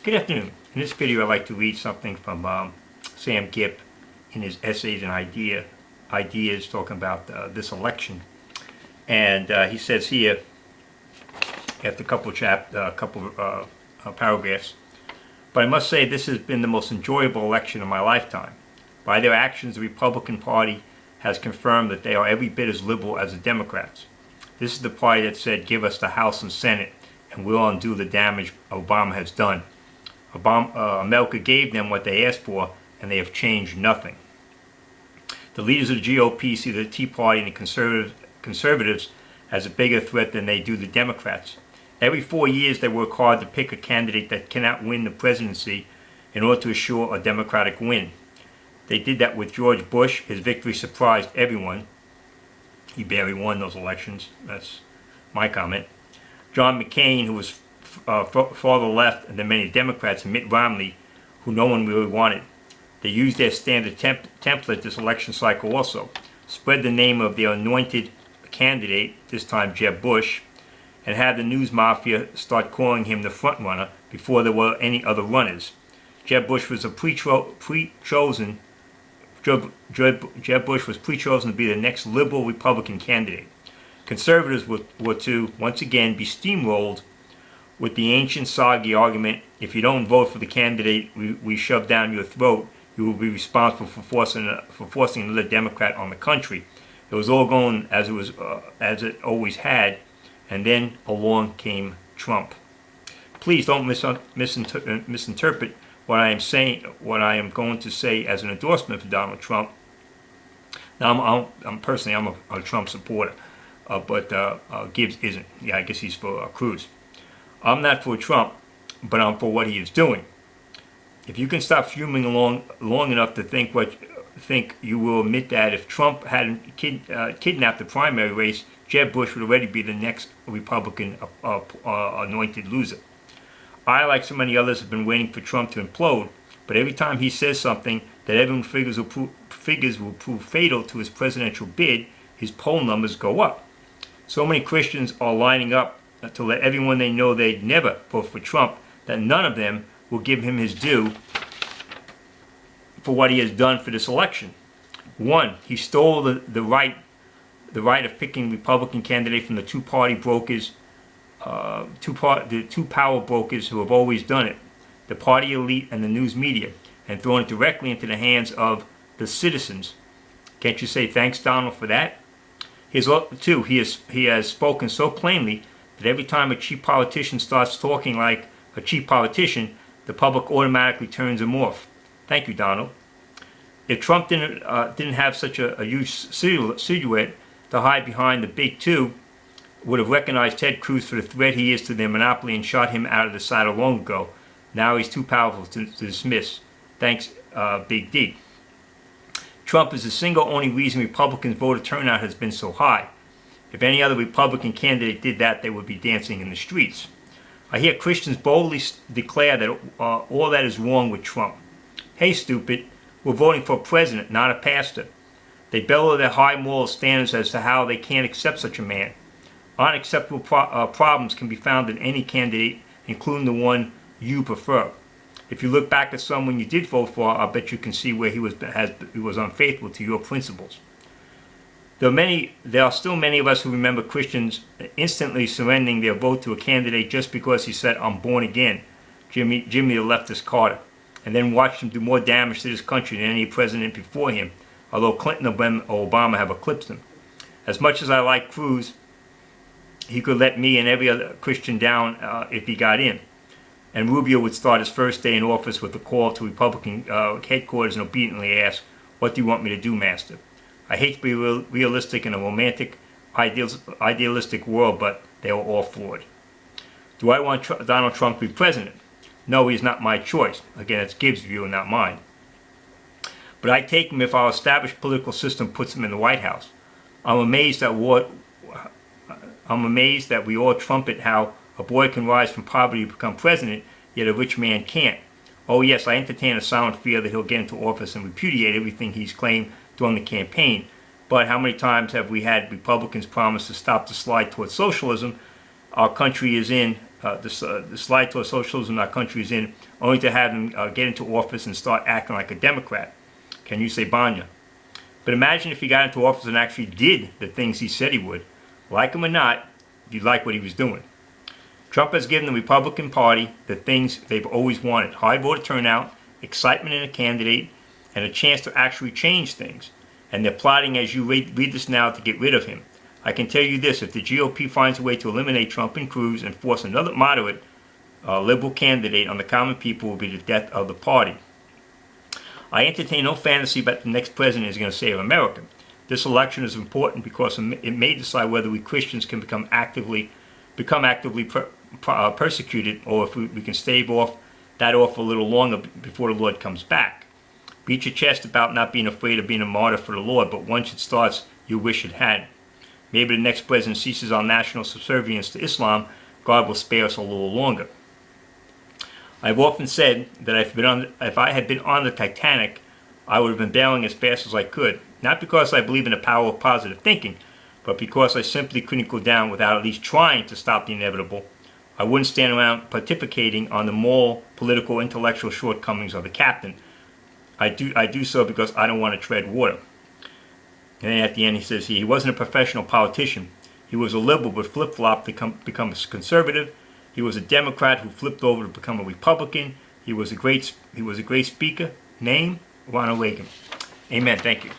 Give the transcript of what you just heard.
Good afternoon. In this video, I'd like to read something from Sam Gipp in his essays and ideas talking about this election. And he says here, after a couple of paragraphs, but I must say this has been the most enjoyable election of my lifetime. By their actions, the Republican Party has confirmed that they are every bit as liberal as the Democrats. This is the party that said, give us the House and Senate, and we'll undo the damage Obama has done. America gave them what they asked for, and they have changed nothing. The leaders of the GOP see the Tea Party and the conservatives as a bigger threat than they do the Democrats. Every 4 years they work hard to pick a candidate that cannot win the presidency in order to assure a Democratic win. They did that with George Bush. His victory surprised everyone. He barely won those elections. That's my comment. John McCain, who was farther left than many Democrats, and Mitt Romney, who no one really wanted. They used their standard template this election cycle also. Spread the name of their anointed candidate, this time Jeb Bush, and had the news mafia start calling him the front runner before there were any other runners. Jeb Bush was pre-chosen to be the next liberal Republican candidate. Conservatives were to, once again, be steamrolled with the ancient soggy argument, if you don't vote for the candidate we shove down your throat, you will be responsible for forcing another Democrat on the country. It was all going as it always had, and then along came Trump. Please don't misinterpret what I am saying, what I am going to say as an endorsement for Donald Trump. Now, I'm personally a Trump supporter, but Gibbs isn't. Yeah, I guess he's for Cruz. I'm not for Trump, but I'm for what he is doing. If you can stop fuming long enough to think you will admit that if Trump hadn't kidnapped the primary race, Jeb Bush would already be the next Republican anointed loser. I, like so many others, have been waiting for Trump to implode, but every time he says something that everyone figures will prove fatal to his presidential bid, his poll numbers go up. So many Christians are lining up to let everyone they know they'd never vote for Trump, that none of them will give him his due for what he has done for this election. One, he stole the right of picking Republican candidate from the two-party brokers, the two power brokers who have always done it, the party elite and the news media, and thrown it directly into the hands of the citizens. Can't you say thanks, Donald, for that? Two, he has spoken so plainly that every time a cheap politician starts talking like a cheap politician, the public automatically turns him off. Thank you, Donald. If Trump didn't have such a huge silhouette to hide behind, the big two would have recognized Ted Cruz for the threat he is to their monopoly and shot him out of the saddle long ago. Now he's too powerful to dismiss. Thanks, Big D. Trump is the single only reason Republicans' voter turnout has been so high. If any other Republican candidate did that, they would be dancing in the streets. I hear Christians boldly declare that all that is wrong with Trump. Hey, stupid, we're voting for a president, not a pastor. They bellow their high moral standards as to how they can't accept such a man. Unacceptable problems can be found in any candidate, including the one you prefer. If you look back at someone you did vote for, I bet you can see where he was unfaithful to your principles. There are still many of us who remember Christians instantly surrendering their vote to a candidate just because he said, I'm born again, Jimmy the leftist Carter, and then watched him do more damage to this country than any president before him, although Clinton or Obama have eclipsed him. As much as I like Cruz, he could let me and every other Christian down if he got in. And Rubio would start his first day in office with a call to Republican headquarters and obediently ask, what do you want me to do, Master? I hate to be realistic in a romantic, idealistic world, but they are all flawed. Do I want Donald Trump to be president? No, he's not my choice. Again, it's Gibbs' view and not mine. But I take him if our established political system puts him in the White House. I'm amazed that we all trumpet how a boy can rise from poverty to become president, yet a rich man can't. Oh yes, I entertain a silent fear that he'll get into office and repudiate everything he's claimed during the campaign. But how many times have we had Republicans promise to stop the slide towards socialism our country is in the slide towards socialism our country is in, only to have him get into office and start acting like a Democrat. Can you say Banya? But imagine if he got into office and actually did the things he said he would. Like him or not, you'd like what he was doing. Trump has given the Republican Party the things they've always wanted: high voter turnout, excitement in a candidate, and a chance to actually change things. And they're plotting, as you read this now, to get rid of him. I can tell you this: if the GOP finds a way to eliminate Trump and Cruz and force another moderate liberal candidate on the common people, will be the death of the party. I entertain no fantasy about the next president is going to save America. This election is important because it may decide whether we Christians can become actively persecuted, or if we can stave off a little longer before the Lord comes back. Beat your chest about not being afraid of being a martyr for the Lord, but once it starts, you wish it had. Maybe the next president ceases our national subservience to Islam. God will spare us a little longer. I've often said that if I had been on the Titanic, I would have been bailing as fast as I could. Not because I believe in the power of positive thinking, but because I simply couldn't go down without at least trying to stop the inevitable. I wouldn't stand around pontificating on the moral, political, intellectual shortcomings of the captain. I do so because I don't want to tread water. And then at the end he says he wasn't a professional politician. He was a liberal but flip-flopped to become a conservative. He was a Democrat who flipped over to become a Republican. He was a great speaker. Name, Ronald Reagan. Amen. Thank you.